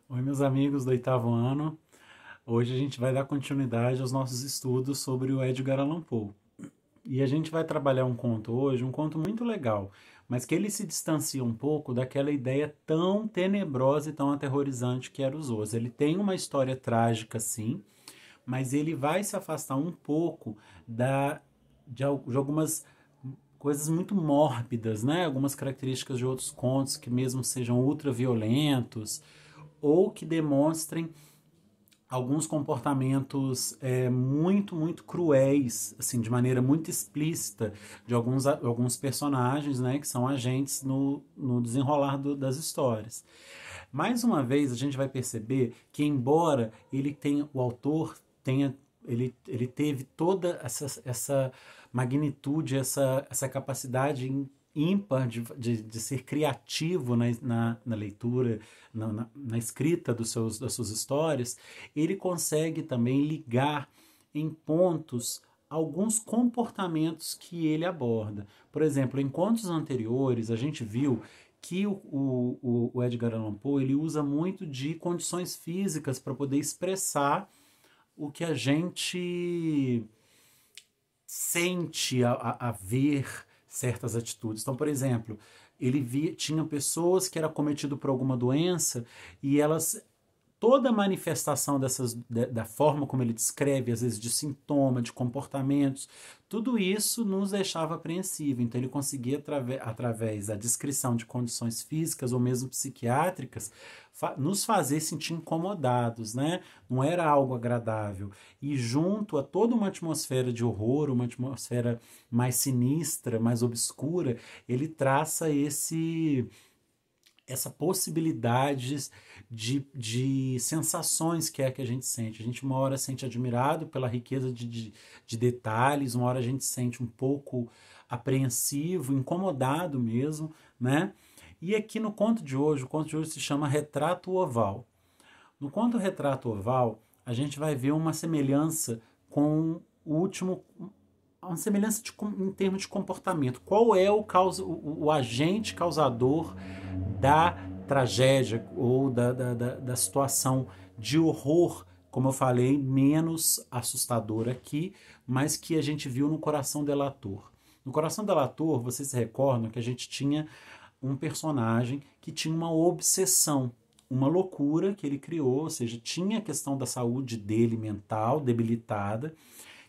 Oi, meus amigos do oitavo ano. Hoje a gente vai dar continuidade aos nossos estudos sobre o Edgar Allan Poe. E a gente vai trabalhar um conto hoje, um conto muito legal, mas que ele se distancia um pouco daquela ideia tão tenebrosa e tão aterrorizante que era os Os. Ele tem uma história trágica, sim, mas ele vai se afastar um pouco de algumas coisas muito mórbidas, né? Algumas características de outros contos que mesmo sejam ultra violentos ou que demonstrem alguns comportamentos muito cruéis, assim, de maneira muito explícita, de alguns personagens, né, que são agentes no desenrolar das histórias. Mais uma vez, a gente vai perceber que, embora o autor tenha, ele teve toda essa magnitude, essa capacidade ímpar de ser criativo na leitura, na escrita das suas histórias, ele consegue também ligar em pontos alguns comportamentos que ele aborda. Por exemplo, em contos anteriores, a gente viu que o Edgar Allan Poe ele usa muito de condições físicas para poder expressar o que a gente sente a ver certas atitudes. Então, por exemplo, tinha pessoas que era cometido por alguma doença e elas toda a manifestação da forma como ele descreve, às vezes de sintoma, de comportamentos, tudo isso nos deixava apreensivo. Então ele conseguia, através da descrição de condições físicas ou mesmo psiquiátricas, nos fazer sentir incomodados, né? Não era algo agradável. E junto a toda uma atmosfera de horror, uma atmosfera mais sinistra, mais obscura, ele traça essa possibilidade de sensações que é que a gente sente. A gente uma hora sente admirado pela riqueza de detalhes, uma hora a gente sente um pouco apreensivo, incomodado mesmo, né? E aqui no conto de hoje, o conto de hoje se chama Retrato Oval. No conto Retrato Oval, a gente vai ver uma semelhança com o último, uma semelhança em termos de comportamento. Qual é o agente causador da tragédia ou da situação de horror, como eu falei, menos assustador aqui, mas que a gente viu no Coração Delator. No Coração Delator, vocês se recordam que a gente tinha um personagem que tinha uma obsessão, uma loucura que ele criou, ou seja, tinha a questão da saúde dele mental debilitada,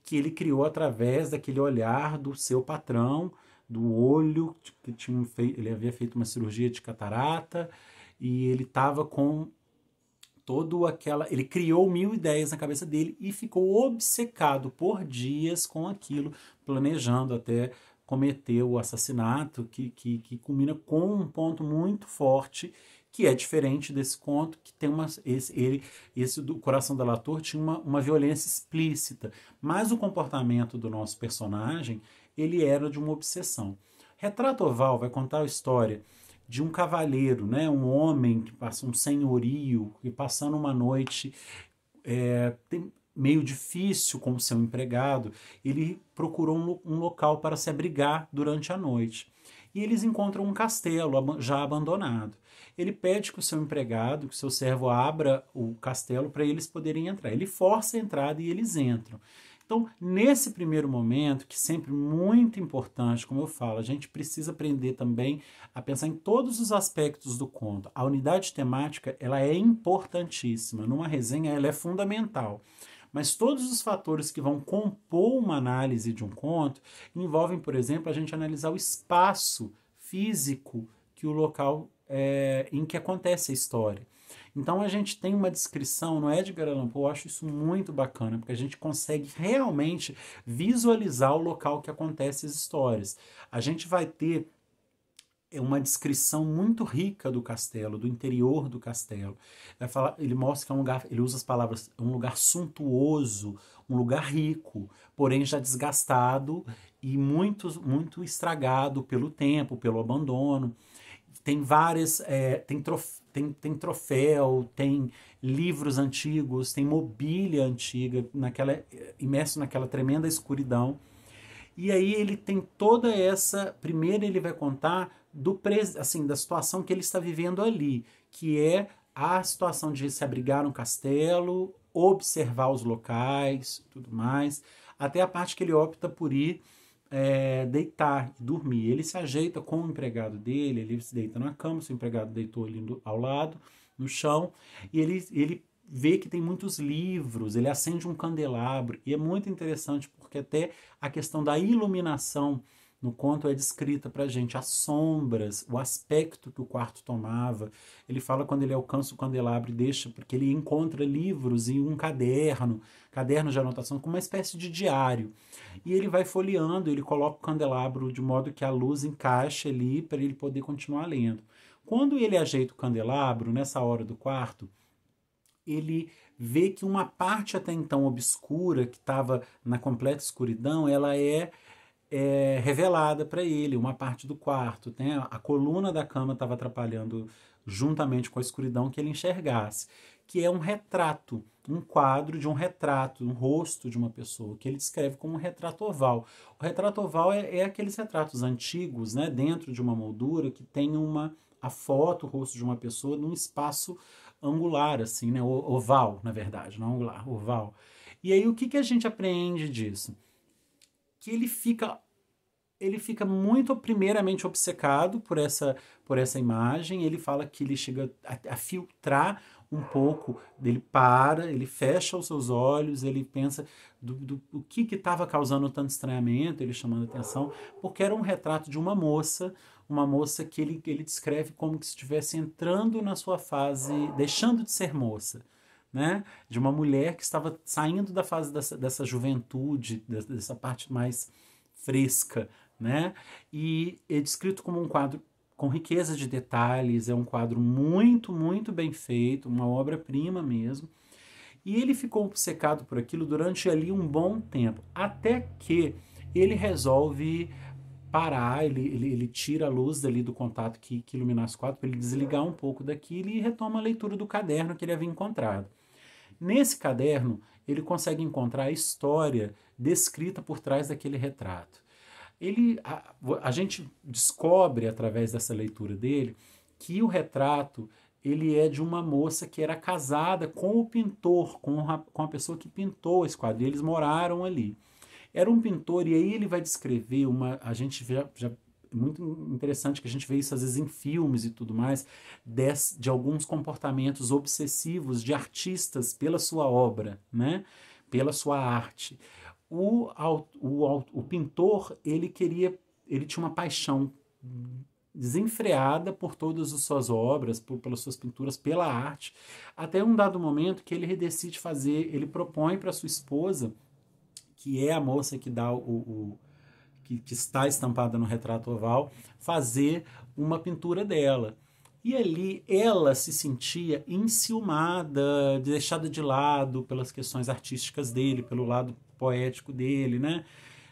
que ele criou através daquele olhar do seu patrão, do olho, que ele havia feito uma cirurgia de catarata, e ele estava com todo aquela. Ele criou mil ideias na cabeça dele e ficou obcecado por dias com aquilo, planejando até cometer o assassinato, que culmina com um ponto muito forte, que é diferente desse conto, que tem esse do Coração Delator tinha uma violência explícita, mas o comportamento do nosso personagem, ele era de uma obsessão. Retrato Oval vai contar a história de um cavalheiro, né, um homem que passa um senhorio, e passando uma noite meio difícil com o seu empregado, ele procurou um local para se abrigar durante a noite. E eles encontram um castelo já abandonado. Ele pede que o seu empregado, que o seu servo abra o castelo para eles poderem entrar. Ele força a entrada e eles entram. Então, nesse primeiro momento, que sempre muito importante, como eu falo, a gente precisa aprender também a pensar em todos os aspectos do conto. A unidade temática, ela é importantíssima. Numa resenha, ela é fundamental. Mas todos os fatores que vão compor uma análise de um conto envolvem, por exemplo, a gente analisar o espaço físico que o local em que acontece a história. Então a gente tem uma descrição no Edgar Allan Poe, eu acho isso muito bacana, porque a gente consegue realmente visualizar o local que acontece as histórias. A gente vai ter uma descrição muito rica do castelo, do interior do castelo. Ele mostra que é um lugar, ele usa as palavras, um lugar suntuoso, um lugar rico, porém já desgastado e muito estragado pelo tempo, pelo abandono. Tem várias, tem troféu, tem livros antigos, tem mobília antiga, imerso naquela tremenda escuridão. E aí ele tem toda essa. Primeiro ele vai contar da situação que ele está vivendo ali, que é a situação de se abrigar no castelo, observar os locais, tudo mais, até a parte que ele opta por ir deitar e dormir. Ele se ajeita com o empregado dele, ele se deita na cama, seu empregado deitou ali ao lado, no chão, e ele vê que tem muitos livros, ele acende um candelabro, e é muito interessante porque até a questão da iluminação no conto é descrita pra gente, as sombras, o aspecto que o quarto tomava. Ele fala quando ele alcança o candelabro e deixa, porque ele encontra livros e um caderno de anotação, como uma espécie de diário. E ele vai folheando, ele coloca o candelabro de modo que a luz encaixe ali para ele poder continuar lendo. Quando ele ajeita o candelabro, nessa hora do quarto, ele vê que uma parte até então obscura, que estava na completa escuridão, ela é revelada para ele, uma parte do quarto. Né? A coluna da cama estava atrapalhando juntamente com a escuridão que ele enxergasse, que é um retrato, um quadro de um retrato, um rosto de uma pessoa, que ele descreve como um retrato oval. O retrato oval é aqueles retratos antigos, né, dentro de uma moldura, que tem a foto, o rosto de uma pessoa num espaço angular, assim, né, oval, na verdade, não angular, oval. E aí o que a gente apreende disso? Que ele fica muito primeiramente obcecado por essa imagem. Ele fala que ele chega a filtrar um pouco, ele fecha os seus olhos, ele pensa o que estava causando tanto estranhamento, ele chamando atenção, porque era um retrato de uma moça que ele descreve como que se estivesse entrando na sua fase, deixando de ser moça. Né? De uma mulher que estava saindo da fase dessa juventude, dessa parte mais fresca, né? E é descrito como um quadro com riqueza de detalhes, é um quadro muito, muito bem feito, uma obra-prima mesmo. E ele ficou obcecado por aquilo durante ali um bom tempo, até que ele resolve parar, ele tira a luz dali do contato que iluminasse o quadro, para ele desligar um pouco daquilo e retoma a leitura do caderno que ele havia encontrado. Nesse caderno, ele consegue encontrar a história descrita por trás daquele retrato. A gente descobre, através dessa leitura dele, que o retrato ele é de uma moça que era casada com o pintor, com a pessoa que pintou esse quadro. E eles moraram ali. Era um pintor, e aí ele vai descrever a gente já muito interessante que a gente vê isso às vezes em filmes e tudo mais, de alguns comportamentos obsessivos de artistas pela sua obra, né? Pela sua arte. O pintor, ele tinha uma paixão desenfreada por todas as suas obras, pelas suas pinturas, pela arte, até um dado momento que ele decide ele propõe para sua esposa, que é a moça que dá que está estampada no retrato oval, fazer uma pintura dela. E ali ela se sentia enciumada, deixada de lado pelas questões artísticas dele, pelo lado poético dele, né?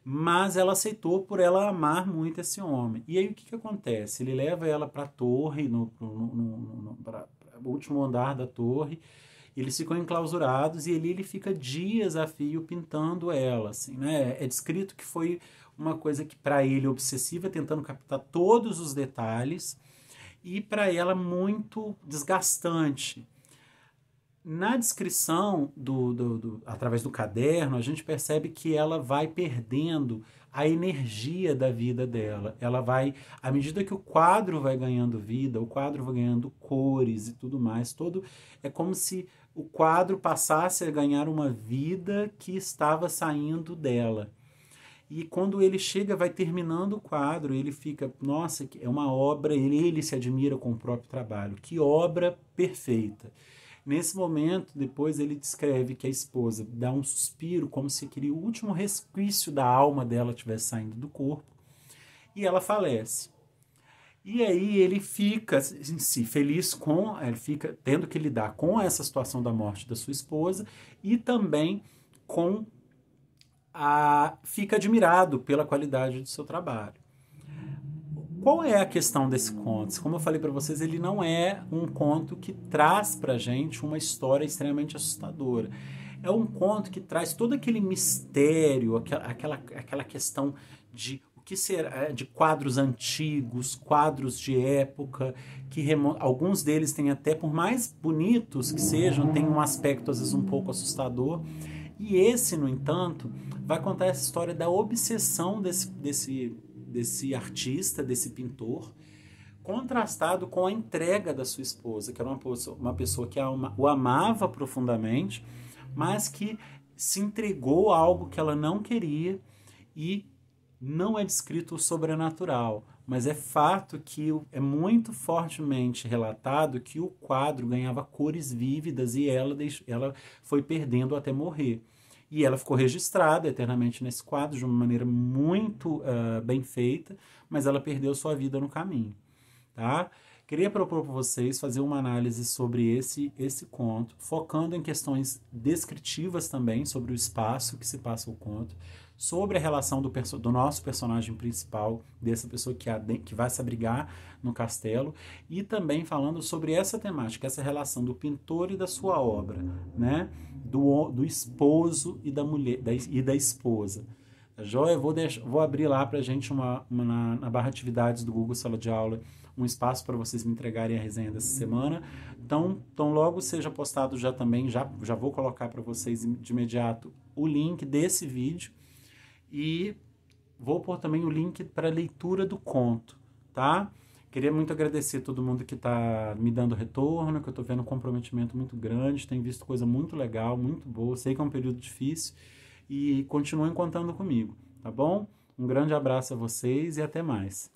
Mas ela aceitou por ela amar muito esse homem. E aí o que acontece? Ele leva ela para a torre, para o último andar da torre. Eles ficam enclausurados e ali ele fica dias a fio pintando ela, assim, né? É descrito que foi uma coisa que para ele obsessiva, tentando captar todos os detalhes, e para ela muito desgastante. Na descrição, através do caderno, a gente percebe que ela vai perdendo a energia da vida dela. Ela vai, à medida que o quadro vai ganhando vida, o quadro vai ganhando cores e tudo mais, é como se o quadro passasse a ganhar uma vida que estava saindo dela. E quando ele chega, vai terminando o quadro, ele fica, nossa, é uma obra, ele se admira com o próprio trabalho. Que obra perfeita. Nesse momento, depois ele descreve que a esposa dá um suspiro, como se aquele último resquício da alma dela estivesse saindo do corpo, e ela falece. E aí ele fica em si feliz ele fica tendo que lidar com essa situação da morte da sua esposa e também fica admirado pela qualidade do seu trabalho. Qual é a questão desse conto? Como eu falei para vocês, ele não é um conto que traz para a gente uma história extremamente assustadora. É um conto que traz todo aquele mistério, aquela questão de o que será de quadros antigos, quadros de época, que alguns deles têm até, por mais bonitos que sejam, tem um aspecto às vezes um pouco assustador. E esse, no entanto, vai contar essa história da obsessão desse artista, desse pintor, contrastado com a entrega da sua esposa, que era uma pessoa que o amava profundamente, mas que se entregou a algo que ela não queria. E não é descrito o sobrenatural, mas é fato que é muito fortemente relatado que o quadro ganhava cores vívidas e ela foi perdendo até morrer. E ela ficou registrada eternamente nesse quadro de uma maneira muito bem feita, mas ela perdeu sua vida no caminho. Tá? Queria propor para vocês fazer uma análise sobre esse conto, focando em questões descritivas também, sobre o espaço que se passa o conto, sobre a relação do nosso personagem principal, dessa pessoa que vai se abrigar no castelo, e também falando sobre essa temática, essa relação do pintor e da sua obra, né? Do esposo e da mulher e da esposa. Joia, eu vou abrir lá para a gente na barra atividades do Google Sala de Aula um espaço para vocês me entregarem a resenha dessa semana. Então logo seja postado já também, já vou colocar para vocês de imediato o link desse vídeo e vou pôr também o link para a leitura do conto, tá? Queria muito agradecer a todo mundo que está me dando retorno, que eu estou vendo um comprometimento muito grande, tenho visto coisa muito legal, muito boa, sei que é um período difícil e continuem contando comigo, tá bom? Um grande abraço a vocês e até mais.